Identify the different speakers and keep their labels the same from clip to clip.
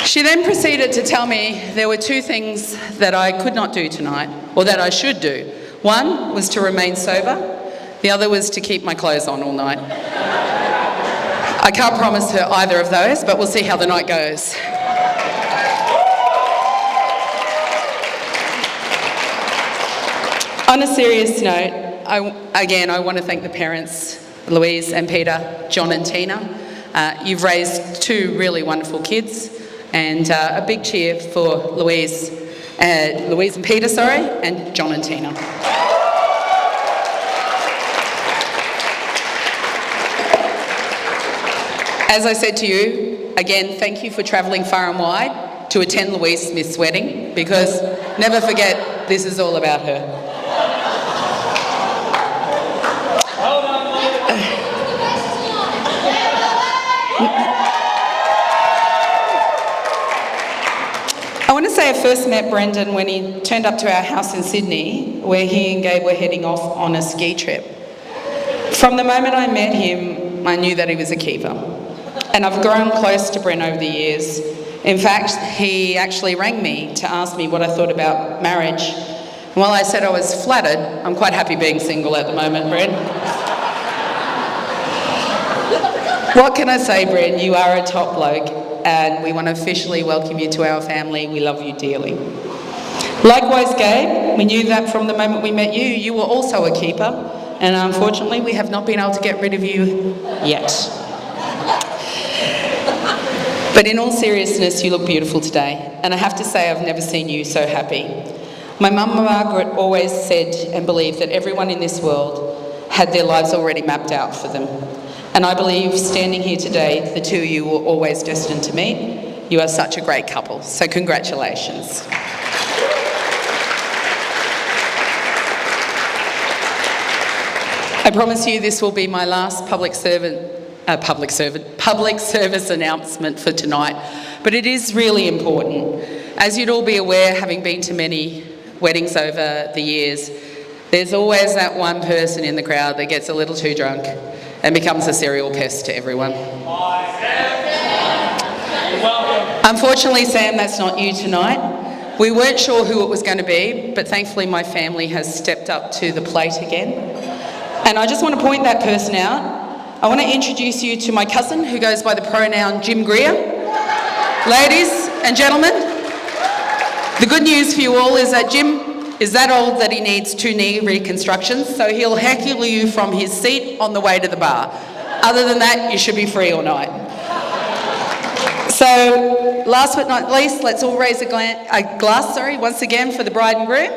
Speaker 1: She then proceeded to tell me there were two things that I could not do tonight, or that I should do. One was to remain sober, the other was to keep my clothes on all night. I can't promise her either of those, but we'll see how the night goes. On a serious note, I want to thank the parents, Louise and Peter, John and Tina. You've raised two really wonderful kids, and a big cheer for Louise and Peter, and John and Tina. As I said to you, again, thank you for travelling far and wide to attend Louise Smith's wedding, because never forget, this is all about her. I want to say I first met Brendon when he turned up to our house in Sydney, where he and Gabe were heading off on a ski trip. From the moment I met him, I knew that he was a keeper. And I've grown close to Bren over the years. In fact, he actually rang me to ask me what I thought about marriage. And while I said I was flattered, I'm quite happy being single at the moment, Bren. What can I say, Bren? You are a top bloke, and we want to officially welcome you to our family. We love you dearly. Likewise, Gabe, we knew that from the moment we met you, you were also a keeper, and unfortunately we have not been able to get rid of you yet. But in all seriousness, you look beautiful today, and I have to say I've never seen you so happy. My mum Margaret always said and believed that everyone in this world had their lives already mapped out for them. And I believe, standing here today, the two of you were always destined to meet. You are such a great couple, so congratulations. I promise you this will be my last public service announcement for tonight, but it is really important. As you'd all be aware, having been to many weddings over the years, there's always that one person in the crowd that gets a little too drunk and becomes a serial pest to everyone. Unfortunately, Sam, that's not you tonight. We weren't sure who it was going to be, but thankfully my family has stepped up to the plate again. And I just want to point that person out. I want to introduce you to my cousin, who goes by the pronoun Jim Greer. Ladies and gentlemen, the good news for you all is that Jim is that old that he needs 2 knee reconstructions, so he'll heckle you from his seat on the way to the bar. Other than that, you should be free all night. So, last but not least, let's all raise a glass once again for the bride and groom,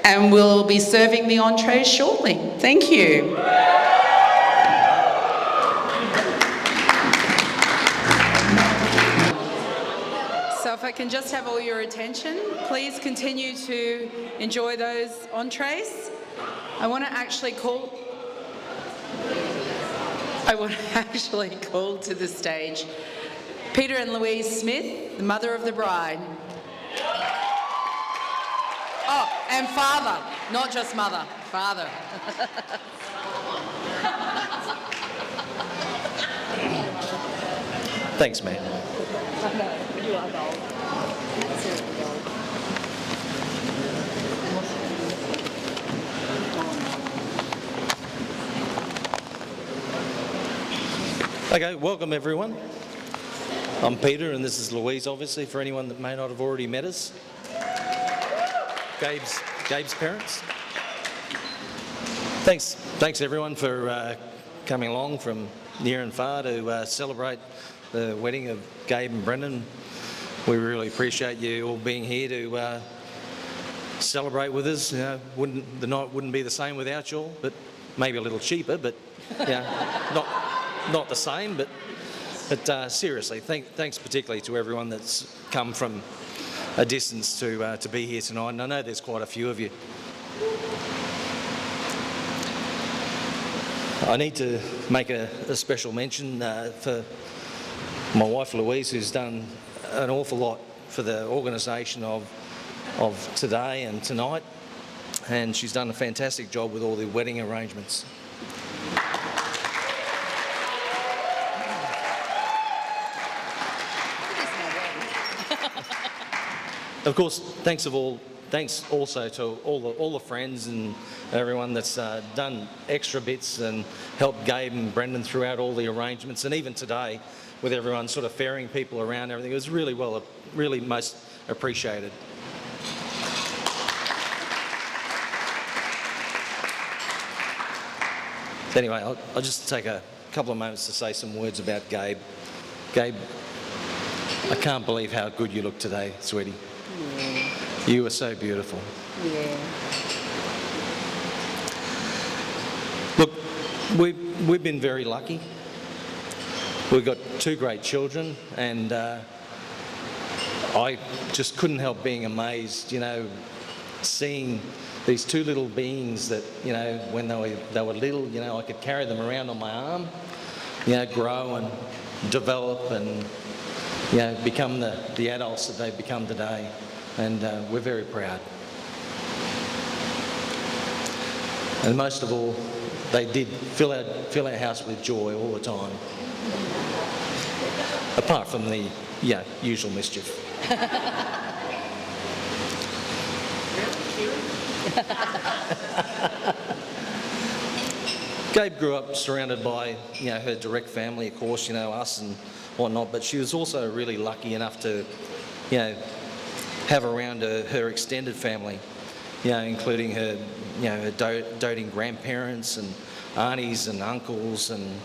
Speaker 1: and we'll be serving the entrees shortly. Thank you. So if I can just have all your attention, please continue to enjoy those entrees. I want to actually call to the stage Peter and Louise Smith, the mother of the bride. Oh, and father, not just mother, father.
Speaker 2: Thanks, man. Okay, welcome everyone. I'm Peter and this is Louise, obviously, for anyone that may not have already met us. Gabe's parents. Thanks everyone for coming along from near and far to celebrate the wedding of Gabe and Brendon. We really appreciate you all being here to celebrate with us. You know, the night wouldn't be the same without you all, but maybe a little cheaper, but not the same. But seriously, thanks particularly to everyone that's come from a distance to be here tonight. And I know there's quite a few of you. I need to make a special mention for my wife Louise, who's done an awful lot for the organisation of today and tonight, and she's done a fantastic job with all the wedding arrangements. Of course, thanks also to all the friends and everyone that's done extra bits and helped Gabe and Brendon throughout all the arrangements, and even today with everyone sort of ferrying people around and everything. It was really most appreciated. So anyway, I'll just take a couple of moments to say some words about Gabe. Gabe, I can't believe how good you look today, sweetie.
Speaker 1: Yeah.
Speaker 2: You are so beautiful.
Speaker 1: Yeah.
Speaker 2: Look, we've been very lucky. We've got two great children, and I just couldn't help being amazed, seeing these two little beings that, when they were little, I could carry them around on my arm, grow and develop and, become the adults that they've become today. And we're very proud. And most of all, they did fill our house with joy all the time. Apart from the usual mischief. Gabe grew up surrounded by her direct family, of course, us and whatnot, but she was also really lucky enough to have around her extended family, including her doting grandparents and aunties and uncles, and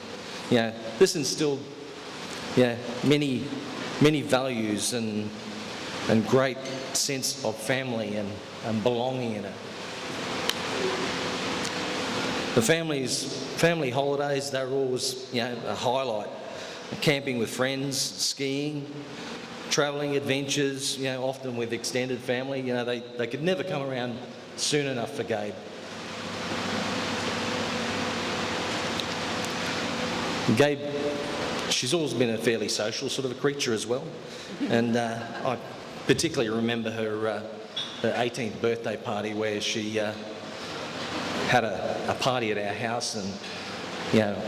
Speaker 2: this instilled many values and great sense of family and belonging in her. The family holidays, they were always a highlight. Camping with friends, skiing, travelling adventures, often with extended family. They could never come around soon enough for Gabe. Gabe, she's always been a fairly social sort of a creature as well, and I particularly remember her 18th birthday party where she had a party at our house, and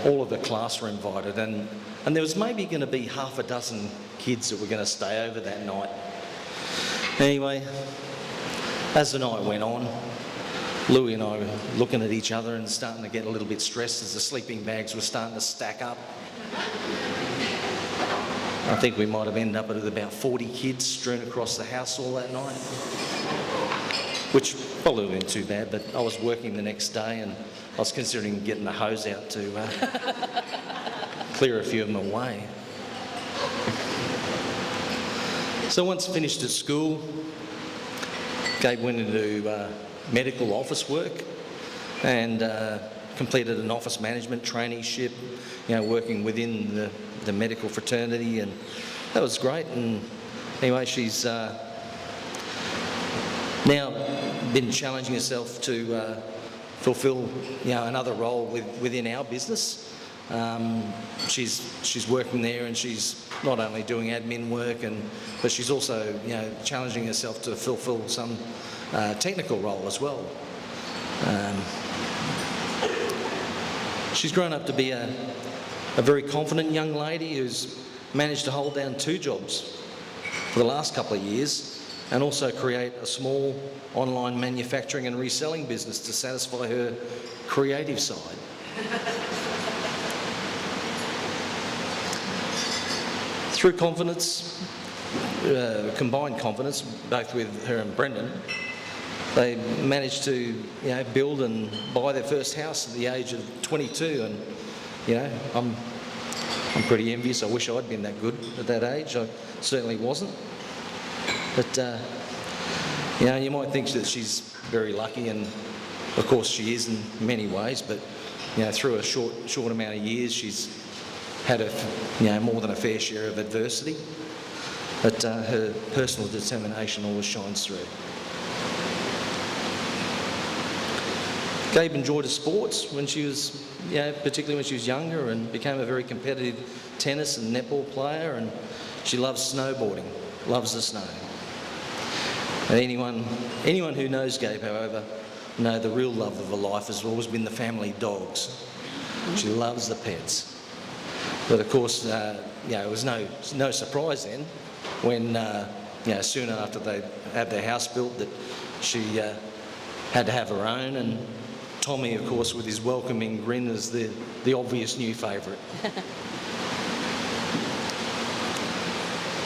Speaker 2: all of the class were invited, and there was maybe going to be half a dozen kids that were going to stay over that night. Anyway, as the night went on, Louie and I were looking at each other and starting to get a little bit stressed as the sleeping bags were starting to stack up. I think we might have ended up with about 40 kids strewn across the house all that night, which probably wasn't too bad, but I was working the next day and I was considering getting the hose out to clear a few of them away. So once finished at school, Gabe went into medical office work and completed an office management traineeship, working within the medical fraternity, and that was great. And anyway, she's now been challenging herself to fulfil another role within our business. She's working there, and she's not only doing admin work, but she's also challenging herself to fulfil some technical role as well. She's grown up to be a very confident young lady who's managed to hold down 2 jobs for the last couple of years, and also create a small online manufacturing and reselling business to satisfy her creative side. Through confidence, combined confidence, both with her and Brendon, they managed to build and buy their first house at the age of 22, and I'm pretty envious. I wish I'd been that good at that age. I certainly wasn't. But you might think that she's very lucky, and of course she is in many ways, but through a short amount of years she's had more than a fair share of adversity, but her personal determination always shines through. Gabe enjoyed her sports when she was, particularly when she was younger, and became a very competitive tennis and netball player, and she loves snowboarding, loves the snow. And anyone who knows Gabe, however, know the real love of her life has always been the family dogs. She loves the pets. But of course, it was no surprise then when soon after they had their house built, that she had to have her own, and Tommy, of course, with his welcoming grin, is the obvious new favourite.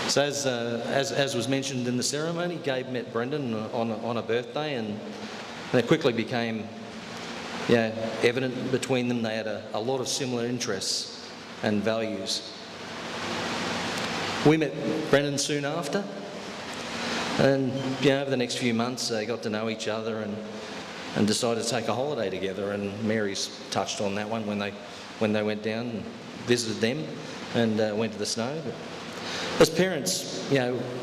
Speaker 2: So as was mentioned in the ceremony, Gabe met Brendon on a birthday, and it quickly became evident between them they had a lot of similar interests and values. We met Brendon soon after, and over the next few months they got to know each other and decided to take a holiday together, and Mary's touched on that one when they went down and visited them and went to the snow. But as parents,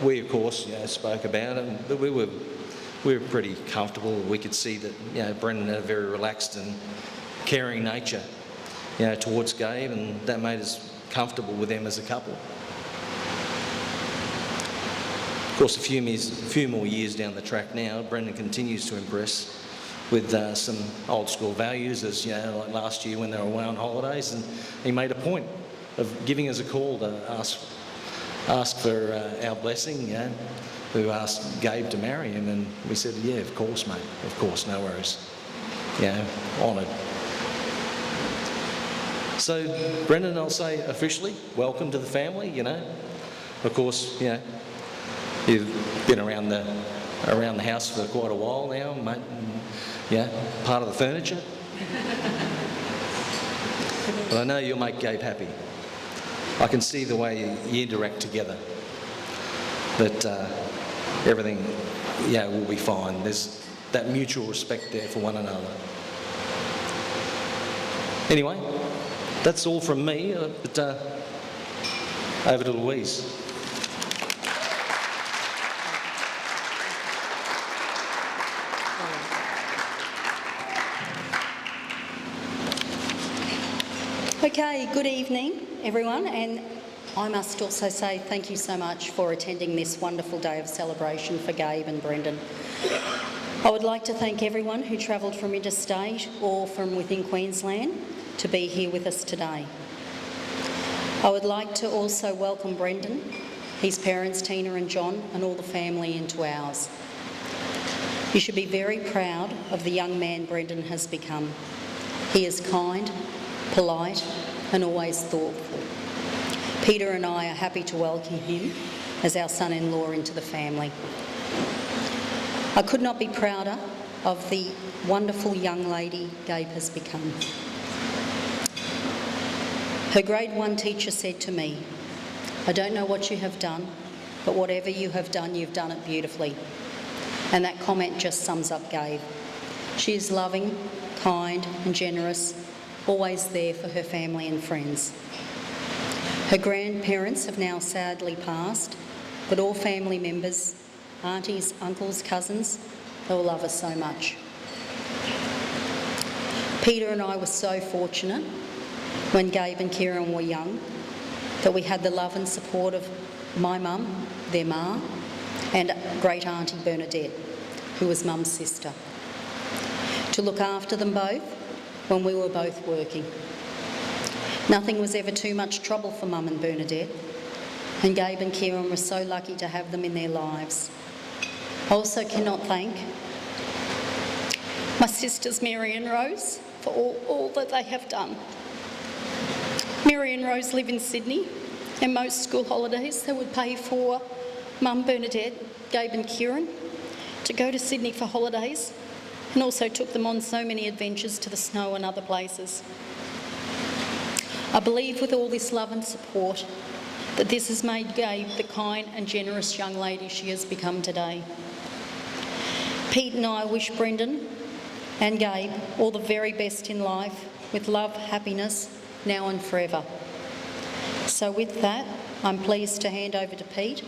Speaker 2: we of course spoke about it, but we were pretty comfortable. We could see that Brendon had a very relaxed and caring nature towards Gabe, and that made us comfortable with them as a couple. Of course, a few more years down the track now, Brendon continues to impress with some old school values, as like last year when they were away on holidays, and he made a point of giving us a call to ask for our blessing, who asked Gabe to marry him, and we said, yeah, of course, mate, of course, no worries. Honoured. So, Brendon, I'll say officially, welcome to the family, Of course, you've been around the house for quite a while now, mate, part of the furniture. But I know you'll make Gabe happy. I can see the way you interact together, that everything, will be fine. There's that mutual respect there for one another. Anyway, that's all from me, but over to Louise.
Speaker 3: Okay, good evening everyone, and I must also say thank you so much for attending this wonderful day of celebration for Gabe and Brendon. I would like to thank everyone who travelled from interstate or from within Queensland to be here with us today. I would like to also welcome Brendon, his parents Tina and John, and all the family into ours. You should be very proud of the young man Brendon has become. He is kind, polite and always thoughtful. Peter and I are happy to welcome him as our son-in-law into the family. I could not be prouder of the wonderful young lady Gabe has become. Her grade 1 teacher said to me, "I don't know what you have done, but whatever you have done, you've done it beautifully." And that comment just sums up Gabe. She is loving, kind and generous, always there for her family and friends. Her grandparents have now sadly passed, but all family members, aunties, uncles, cousins, they all love her so much. Peter and I were so fortunate when Gabe and Kieran were young that we had the love and support of my mum, their ma, and great auntie Bernadette, who was mum's sister, to look after them both when we were both working. Nothing was ever too much trouble for Mum and Bernadette, and Gabe and Kieran were so lucky to have them in their lives. I also cannot thank my sisters Mary and Rose for all that they have done. Mary and Rose live in Sydney, and most school holidays they would pay for Mum, Bernadette, Gabe and Kieran to go to Sydney for holidays, and also took them on so many adventures to the snow and other places. I believe with all this love and support that this has made Gabe the kind and generous young lady she has become today. Pete and I wish Brendon and Gabe all the very best in life, with love, happiness, now and forever. So with that, I'm pleased to hand over to Pete.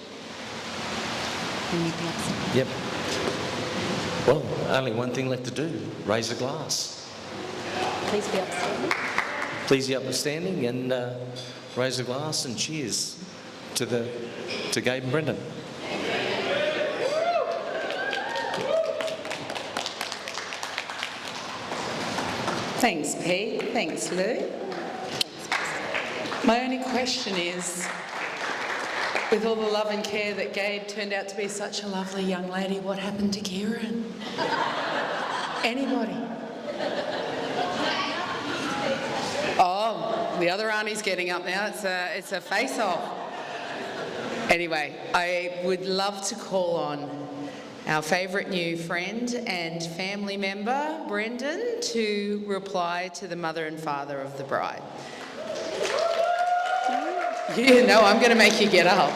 Speaker 2: Yep. Well, only one thing left to do, raise a glass.
Speaker 3: Please be upstanding.
Speaker 2: Please be upstanding and raise a glass and cheers to Gabe and Brendon.
Speaker 1: Thanks, Pete. Thanks, Lou. My only question is, With all the love and care that Gabe turned out to be such a lovely young lady, what happened to Kieran? Anybody? Oh, the other auntie's getting up now. It's a face-off. Anyway, I would love to call on our favourite new friend and family member, Brendon, to reply to the mother and father of the bride. You know, I'm going to make you get up.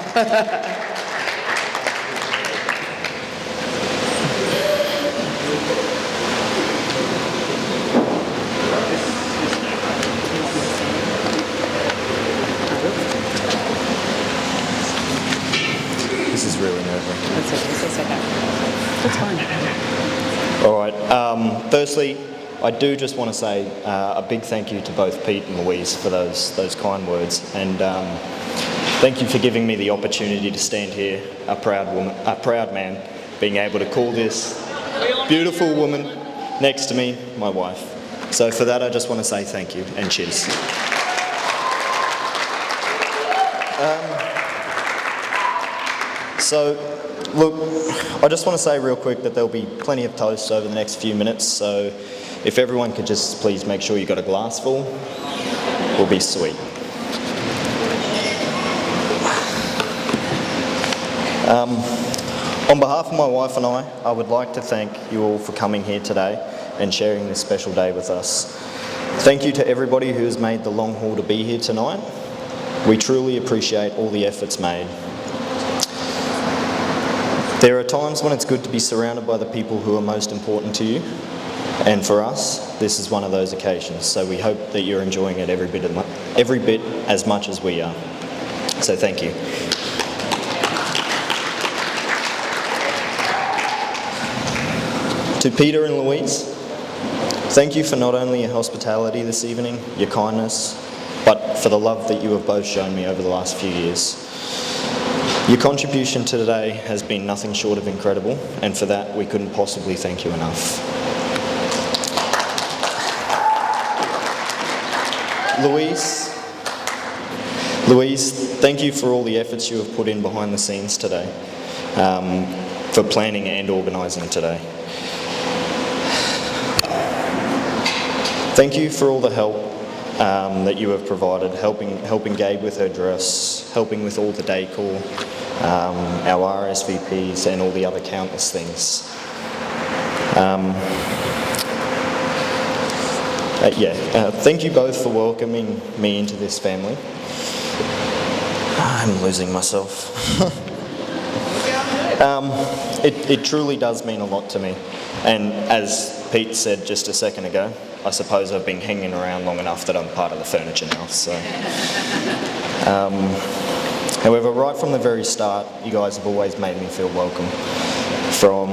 Speaker 4: This is really nerve-wracking.
Speaker 1: That's okay. That's fine.
Speaker 4: All right. Firstly, I do just want to say a big thank you to both Pete and Louise for those kind words, and thank you for giving me the opportunity to stand here, a proud man, being able to call this beautiful woman next to me my wife. So for that, I just want to say thank you and cheers. So, look, I just want to say real quick that there'll be plenty of toast over the next few minutes, so if everyone could just please make sure you got a glass full, will be sweet. On behalf of my wife and I would like to thank you all for coming here today and sharing this special day with us. Thank you to everybody who has made the long haul to be here tonight. We truly appreciate all the efforts made. There are times when it's good to be surrounded by the people who are most important to you, and for us, this is one of those occasions, so we hope that you're enjoying it every bit as much as we are. So thank you. To Peter and Louise, thank you for not only your hospitality this evening, your kindness, but for the love that you have both shown me over the last few years. Your contribution to today has been nothing short of incredible, and for that we couldn't possibly thank you enough. Louise, thank you for all the efforts you have put in behind the scenes today, for planning and organising today. Thank you for all the help that you have provided, helping Gabe with her dress, helping with all the decor, our RSVPs and all the other countless things. Thank you both for welcoming me into this family. I'm losing myself. It truly does mean a lot to me, and as Pete said just a second ago, I suppose I've been hanging around long enough that I'm part of the furniture now. So, however, right from the very start, you guys have always made me feel welcome. From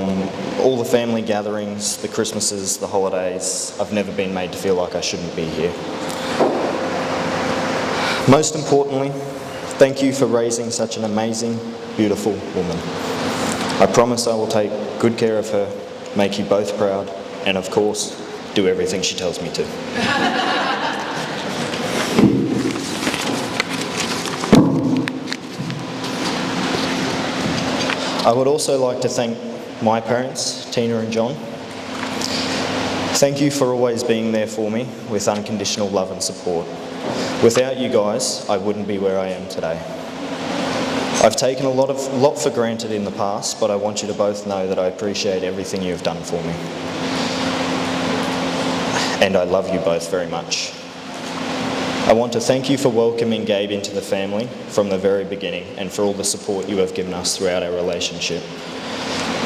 Speaker 4: all the family gatherings, the Christmases, the holidays, I've never been made to feel like I shouldn't be here. Most importantly, thank you for raising such an amazing, beautiful woman. I promise I will take good care of her, make you both proud, and of course, do everything she tells me to. I would also like to thank my parents, Tina and John. Thank you for always being there for me with unconditional love and support. Without you guys, I wouldn't be where I am today. I've taken a lot for granted in the past, but I want you to both know that I appreciate everything you have done for me. And I love you both very much. I want to thank you for welcoming Gabe into the family from the very beginning and for all the support you have given us throughout our relationship.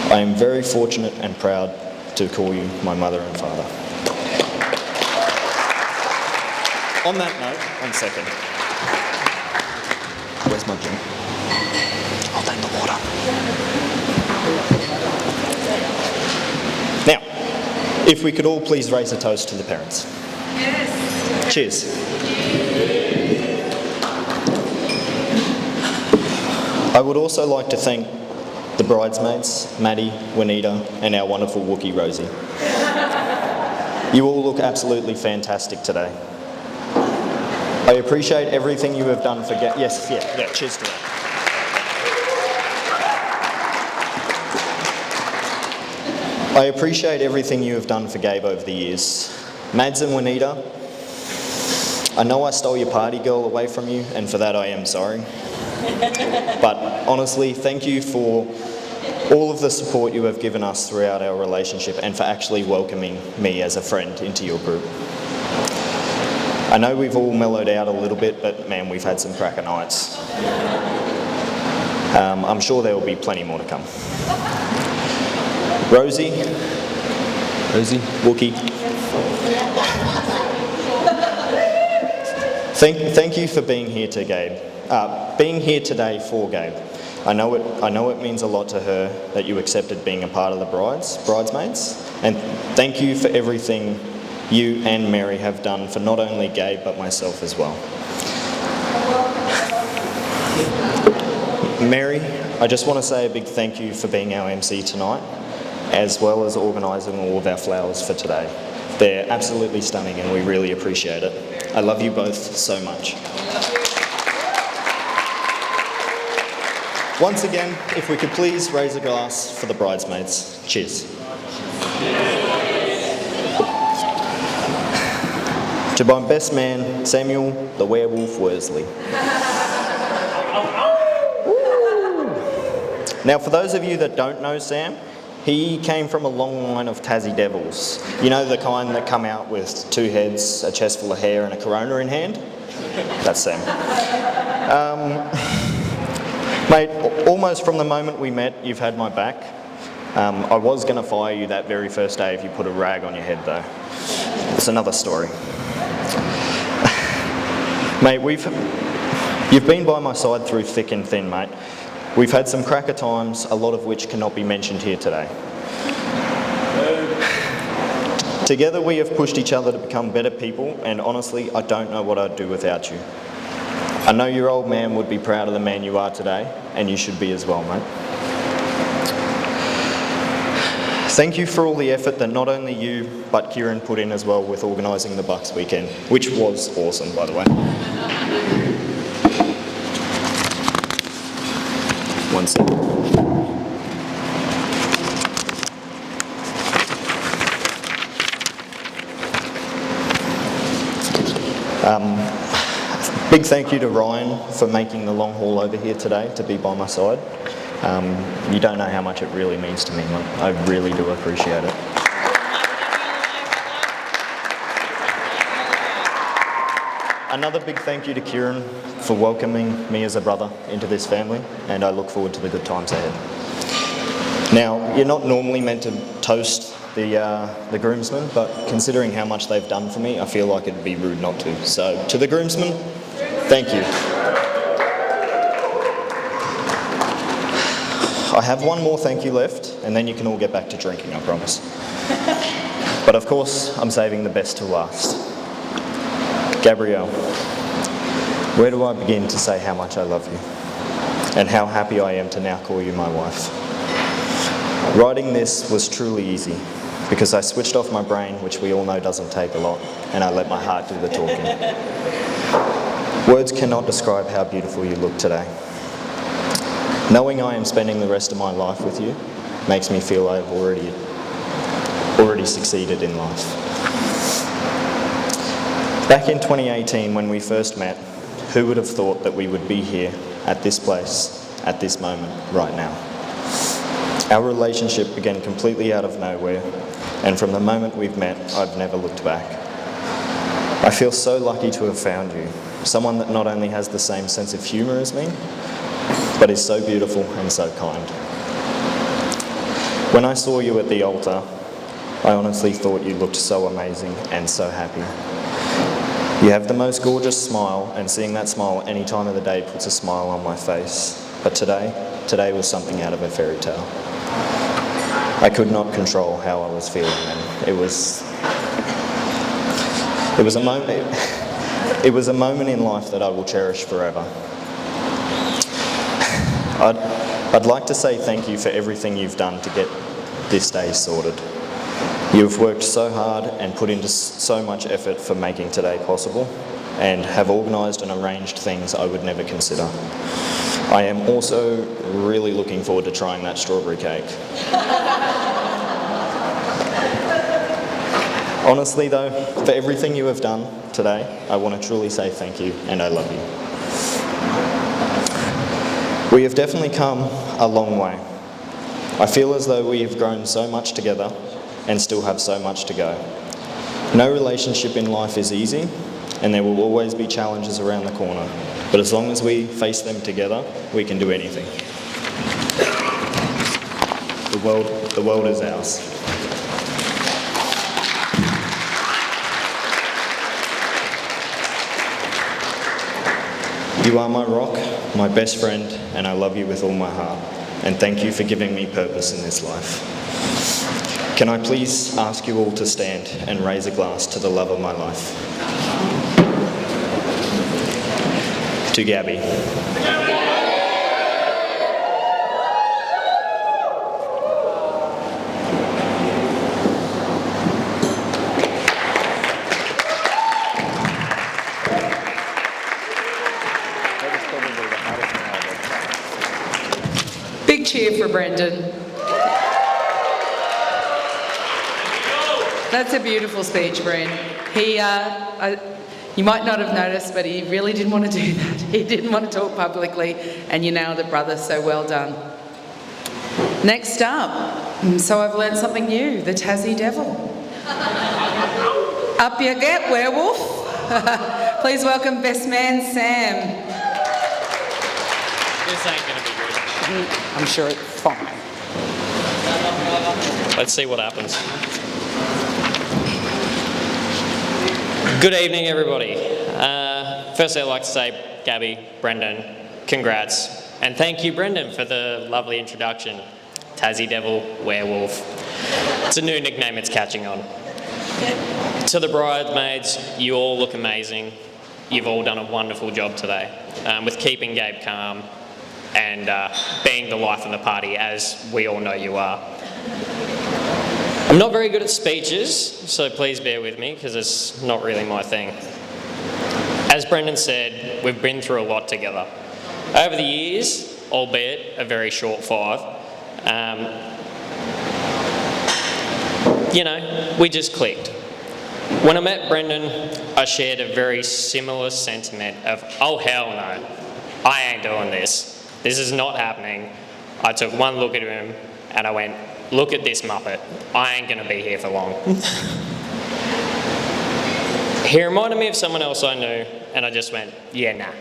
Speaker 4: I am very fortunate and proud to call you my mother and father. On that note, 1 second. Where's my drink? I'll take the water. Now, if we could all please raise a toast to the parents. Yes. Cheers. I would also like to thank the bridesmaids, Maddie, Juanita, and our wonderful Wookie, Rosie. You all look absolutely fantastic today. I appreciate everything you have done for cheers to that. I appreciate everything you have done for Gabe over the years. Mads and Juanita, I know I stole your party girl away from you, and for that I am sorry. But honestly, thank you for all of the support you have given us throughout our relationship and for actually welcoming me as a friend into your group. I know we've all mellowed out a little bit, but man, we've had some cracker nights. I'm sure there will be plenty more to come. Rosie, Wookie. Thank you for being here today for Gabe. I know it means a lot to her that you accepted being a part of the bridesmaids, and thank you for everything you and Mary have done for not only Gabe but myself as well. Mary, I just want to say a big thank you for being our MC tonight, as well as organising all of our flowers for today. They're absolutely stunning and we really appreciate it. I love you both so much. Once again, if we could please raise a glass for the bridesmaids. Cheers. To my best man, Samuel the Werewolf Worsley. Now, for those of you that don't know Sam, he came from a long line of Tassie Devils. You know, the kind that come out with 2 heads, a chest full of hair and a Corona in hand? That's Sam. Mate, almost from the moment we met, you've had my back. I was going to fire you that very first day if you put a rag on your head, though. It's another story. Mate, you've been by my side through thick and thin, mate. We've had some cracker times, a lot of which cannot be mentioned here today. Together we have pushed each other to become better people, and honestly, I don't know what I'd do without you. I know your old man would be proud of the man you are today, and you should be as well, mate. Thank you for all the effort that not only you, but Kieran put in as well with organising the Bucks weekend, which was awesome, by the way. One second. Big thank you to Ryan for making the long haul over here today to be by my side. You don't know how much it really means to me, man. I really do appreciate it. Another big thank you to Kieran for welcoming me as a brother into this family, and I look forward to the good times ahead. Now, you're not normally meant to toast the groomsmen, but considering how much they've done for me, I feel like it'd be rude not to. So, to the groomsmen, thank you. I have one more thank you left, and then you can all get back to drinking, I promise. But of course, I'm saving the best to last. Gabrielle, where do I begin to say how much I love you, and how happy I am to now call you my wife? Writing this was truly easy, because I switched off my brain, which we all know doesn't take a lot, and I let my heart do the talking. Words cannot describe how beautiful you look today. Knowing I am spending the rest of my life with you makes me feel I've already succeeded in life. Back in 2018, when we first met, who would have thought that we would be here at this place, at this moment, right now? Our relationship began completely out of nowhere, and from the moment we've met, I've never looked back. I feel so lucky to have found you, someone that not only has the same sense of humour as me, but is so beautiful and so kind. When I saw you at the altar, I honestly thought you looked so amazing and so happy. You have the most gorgeous smile, and seeing that smile any time of the day puts a smile on my face. But today was something out of a fairy tale. I could not control how I was feeling, and it was a moment in life that I will cherish forever. I'd like to say thank you for everything you've done to get this day sorted. You've worked so hard and put into so much effort for making today possible, and have organised and arranged things I would never consider. I am also really looking forward to trying that strawberry cake. Honestly though, for everything you have done today, I want to truly say thank you and I love you. We have definitely come a long way. I feel as though we have grown so much together and still have so much to go. No relationship in life is easy, and there will always be challenges around the corner. But as long as we face them together, we can do anything. The world is ours. You are my rock, my best friend, and I love you with all my heart. And thank you for giving me purpose in this life. Can I please ask you all to stand and raise a glass to the love of my life? To Gabby.
Speaker 1: Big cheer for Brendon. That's a beautiful speech, Bren. You might not have noticed, but he really didn't want to do that. He didn't want to talk publicly, and you nailed it, brother, so well done. Next up, so I've learned something new, the Tassie Devil. Up you get, werewolf. Please welcome best man, Sam.
Speaker 5: This ain't gonna be good.
Speaker 1: I'm sure it's fine.
Speaker 5: Let's see what happens. Good evening, everybody. Firstly, I'd like to say, Gabby, Brendon, congrats. And thank you, Brendon, for the lovely introduction. Tassie Devil, Werewolf. It's a new nickname it's catching on. To the bridesmaids, you all look amazing. You've all done a wonderful job today with keeping Gabe calm and being the life of the party, as we all know you are. I'm not very good at speeches, so please bear with me, because it's not really my thing. As Brendon said, we've been through a lot together. Over the years, albeit a very short 5, we just clicked. When I met Brendon, I shared a very similar sentiment of, oh hell no, I ain't doing this. This is not happening. I took one look at him and I went, look at this muppet. I ain't gonna be here for long. He reminded me of someone else I knew and I just went, yeah, nah.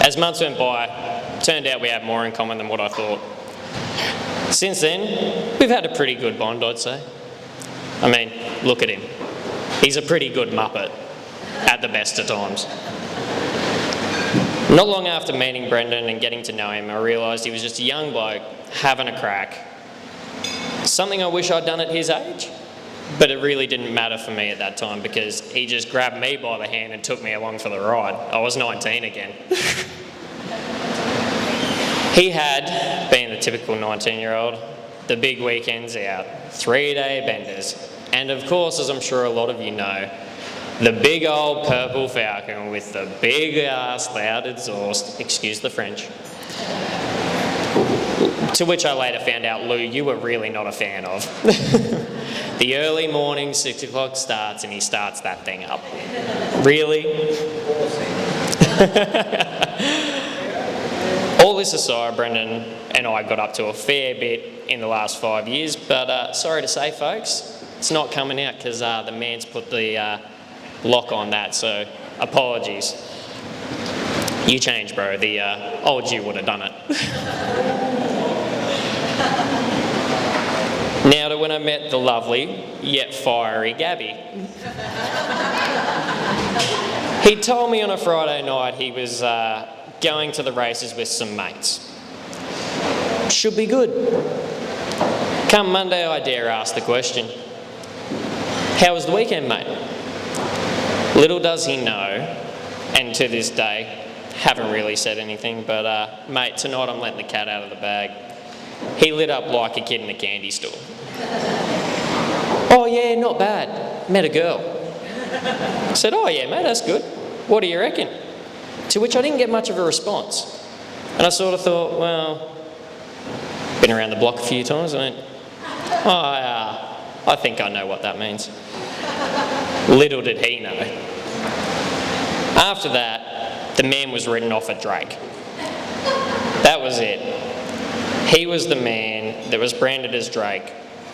Speaker 5: As months went by, turned out we had more in common than what I thought. Since then, we've had a pretty good bond, I'd say. I mean, look at him. He's a pretty good muppet at the best of times. Not long after meeting Brendon and getting to know him, I realised he was just a young bloke having a crack. Something I wish I'd done at his age, but it really didn't matter for me at that time because he just grabbed me by the hand and took me along for the ride. I was 19 again. He had, being the typical 19-year-old, the big weekends out, 3-day benders, and of course, as I'm sure a lot of you know, the big old purple Falcon with the big ass loud exhaust, excuse the French. To which I later found out, Lou, you were really not a fan of. The early morning 6 o'clock starts and he starts that thing up. Really? All this aside, Brendon and I got up to a fair bit in the last 5 years, but sorry to say, folks, it's not coming out because the man's put the lock on that, so apologies. You changed, bro. The old you would have done it. Now to when I met the lovely, yet fiery Gabby. He told me on a Friday night he was going to the races with some mates. Should be good. Come Monday, I dare ask the question, how was the weekend, mate? Little does he know, and to this day, haven't really said anything, but mate, tonight I'm letting the cat out of the bag. He lit up like a kid in a candy store. Oh yeah, not bad. Met a girl. I said, oh yeah, mate, that's good. What do you reckon? To which I didn't get much of a response. And I sort of thought, well, been around the block a few times. I went, oh, I think I know what that means. Little did he know. After that, the man was written off at Drake. That was it. He was the man that was branded as Drake,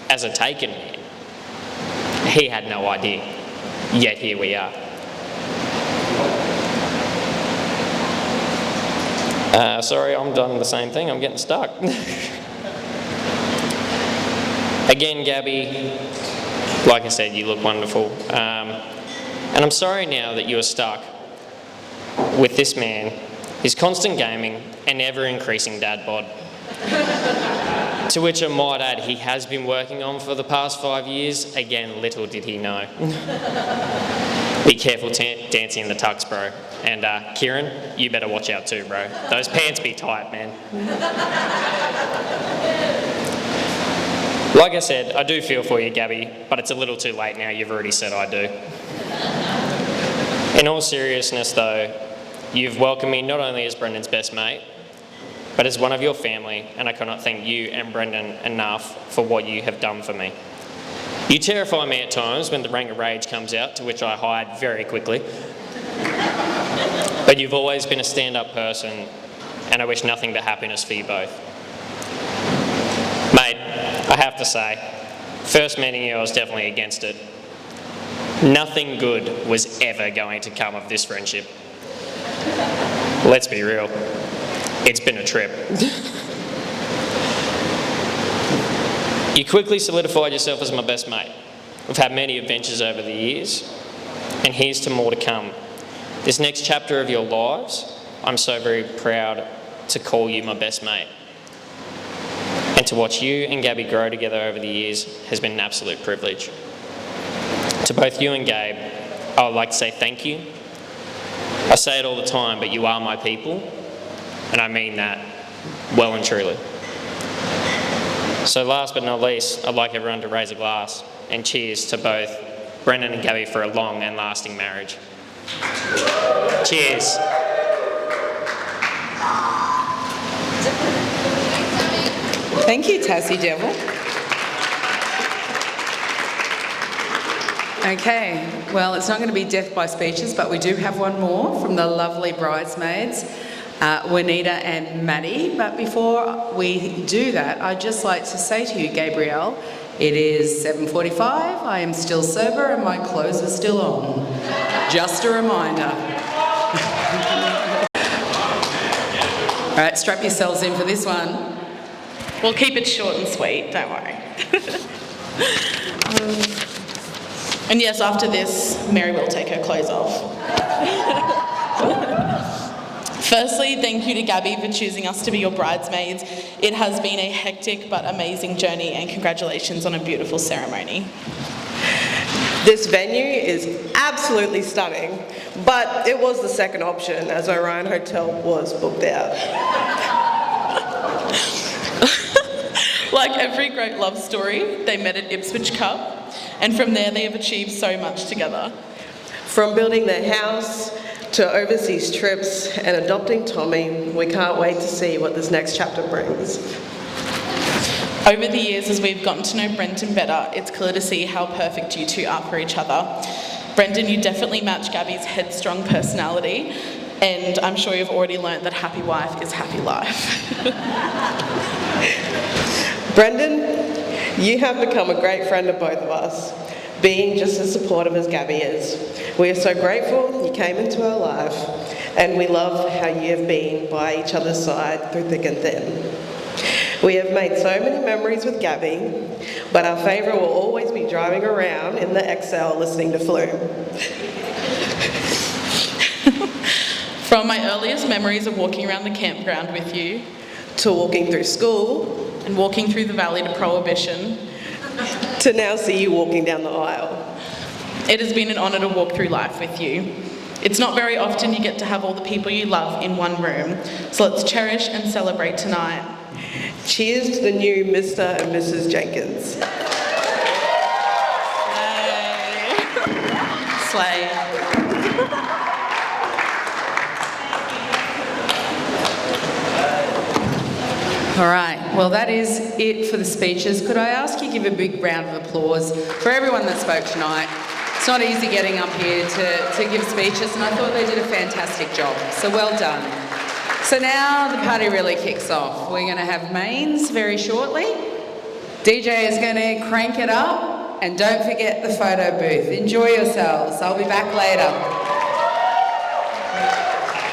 Speaker 5: as a taken man. He had no idea, yet here we are. Sorry, I'm done the same thing, I'm getting stuck. Again, Gabby, like I said, you look wonderful. And I'm sorry now that you are stuck with this man, his constant gaming and ever-increasing dad bod. To which I might add, he has been working on for the past 5 years. Again, little did he know. Be careful dancing in the tux, bro. And Kieran, you better watch out too, bro. Those pants be tight, man. Like I said, I do feel for you, Gabby, but it's a little too late now. You've already said I do. In all seriousness, though, you've welcomed me not only as Brendon's best mate, but as one of your family, and I cannot thank you and Brendon enough for what you have done for me. You terrify me at times when the Rang of Rage comes out, to which I hide very quickly. But you've always been a stand-up person, and I wish nothing but happiness for you both. Mate, I have to say, first meeting you, I was definitely against it. Nothing good was ever going to come of this friendship. Let's be real. It's been a trip. You quickly solidified yourself as my best mate. We've had many adventures over the years, and here's to more to come. This next chapter of your lives, I'm so very proud to call you my best mate. And to watch you and Gabby grow together over the years has been an absolute privilege. To both you and Gabe, I would like to say thank you. I say it all the time, but you are my people, and I mean that well and truly. So last but not least, I'd like everyone to raise a glass and cheers to both Brendon and Gabby for a long and lasting marriage. Cheers.
Speaker 1: Thank you, Tassie Devil. Okay, well, it's not going to be death by speeches, but we do have one more from the lovely bridesmaids, Juanita and Maddie. But before we do that, I'd just like to say to you, Gabrielle, it is 7:45, I am still sober and my clothes are still on. Just a reminder. All right, strap yourselves in for this one.
Speaker 6: We'll keep it short and sweet, don't worry. And yes, after this, Mary will take her clothes off. Firstly, thank you to Gabby for choosing us to be your bridesmaids. It has been a hectic but amazing journey, and congratulations on a beautiful ceremony.
Speaker 7: This venue is absolutely stunning, but it was the second option as Orion Hotel was booked out.
Speaker 6: Like every great love story, they met at Ipswich Cup, and from there they have achieved so much together.
Speaker 7: From building their house to overseas trips and adopting Tommy, we can't wait to see what this next chapter brings.
Speaker 6: Over the years, as we've gotten to know Brendon better, it's clear to see how perfect you two are for each other. Brendon, you definitely match Gabby's headstrong personality, and I'm sure you've already learnt that happy wife is happy life.
Speaker 7: Brendon, you have become a great friend to both of us, being just as supportive as Gabby is. We are so grateful you came into our life, and we love how you have been by each other's side through thick and thin. We have made so many memories with Gabby, but our favourite will always be driving around in the XL listening to Flume.
Speaker 6: From my earliest memories of walking around the campground with you,
Speaker 7: to walking through school,
Speaker 6: and walking through the valley to Prohibition,
Speaker 7: to now see you walking down the aisle.
Speaker 6: it has been an honour to walk through life with you. It's not very often you get to have all the people you love in one room, so let's cherish and celebrate tonight.
Speaker 7: Cheers to the new Mr. and Mrs. Jenkins.
Speaker 6: Slay.
Speaker 1: All right, well that is it for the speeches. Could I ask you to give a big round of applause for everyone that spoke tonight? It's not easy getting up here to give speeches, and I thought they did a fantastic job, so well done. So now the party really kicks off. We're going to have mains very shortly. DJ is going to crank it up, and don't forget the photo booth. Enjoy yourselves. I'll be back later.